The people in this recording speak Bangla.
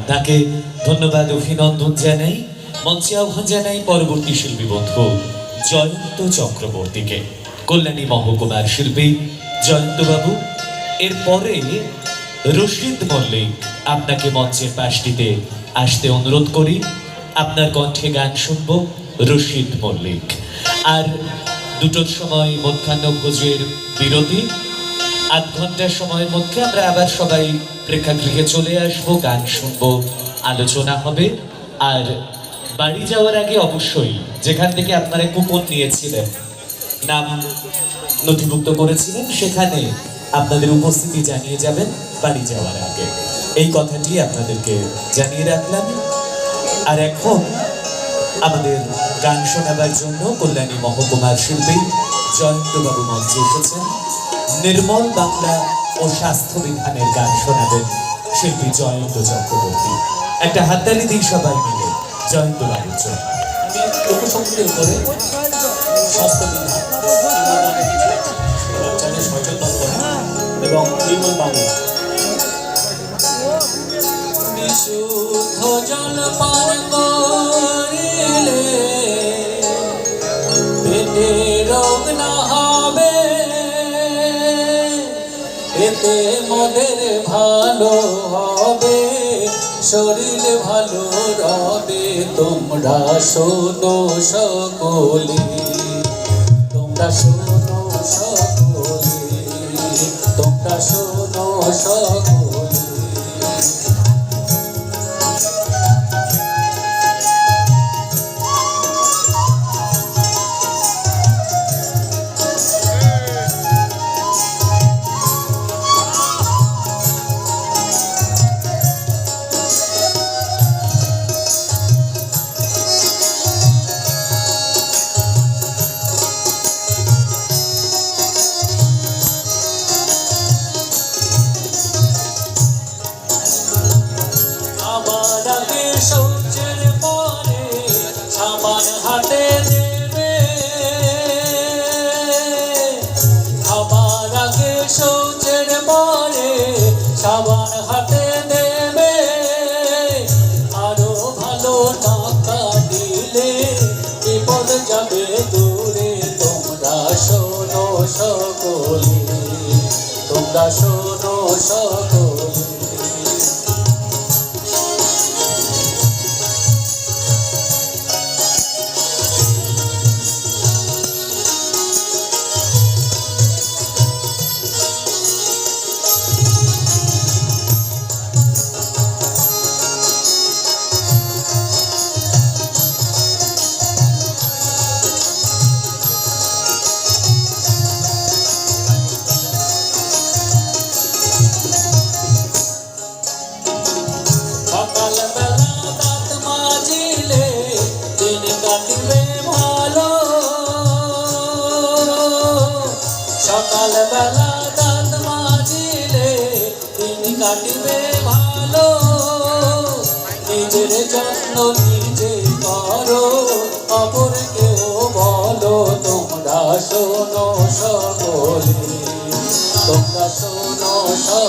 তাকে ধন্যবাদ অভিনন্দন জানাই। মঞ্চে আহ্বান জানাই পরবর্তী শিল্পী বন্ধু জয়ন্ত চক্রবর্তীকে, কল্যাণী মহকুমার শিল্পী জয়ন্ত বাবু। এরপরে রশিদ মল্লিক, আপনাকে মঞ্চের পাশটিতে আসতে অনুরোধ করি। আপনার কণ্ঠে গান শুনব রশিদ মল্লিক। আর দুটোর সময় মধ্যাহ্ন ভোজের বিরতি, আধ ঘন্টার সময়ের মধ্যে আমরা আবার সবাই প্রেক্ষাগৃহে চলে আসবো, গান শুনবো, আলোচনা হবে। আর বাড়ি যাওয়ার আগে অবশ্যই যেখান থেকে আপনারা কুপন নিয়েছিলেন, নাম নথিভুক্ত করেছিলেন, সেখানে আপনাদের উপস্থিতি জানিয়ে যাবেন বাড়ি যাওয়ার আগে। এই কথাটি আপনাদেরকে জানিয়ে রাখলাম। আর এখন আমাদের গান শোনাবার জন্য কল্যাণী মহকুমার শিল্পী জয়ন্তবাবু মঞ্চে এসেছেন। নির্মল বাংলা ও স্বাস্থ্য বিধানের গান শোনাবেন শিল্পী জয়ন্ত চক্রবর্তী। একটা হাততালি দিই সবাই মিলে জয়ন্ত বাবুর জন্য। লোকসংগীতের উপরে স্বাস্থ্য বিধান সচেতন করা এবং নির্মল বাংলা। বিশুদ্ধ জল পান করিলে পেটে রোগ না হবে, এতে মদের ভালো হবে, শরীর ভালো রবে। তোমরা শোনো সকলে, তোমরা শোনো সকলে, তোমরা শোনো সকলে। শৌচের পরে সাবান হাতে দেবে, খাবার আগে শৌচের পরে সাবান হাতে দেবে। আরো ভালো টাকা দিলে বিপদ যাবে দূরে। তোমরা শোনো সকলে, তোমরা শোনো সকলে। সকালবেলা দাঁত মাজিলে দিন কাটিবে ভালো। নিজের যত্ন নিজে করো, অপরকেও বলো। তোমরা শোনো সকলে, তোমরা শোনো সকলে।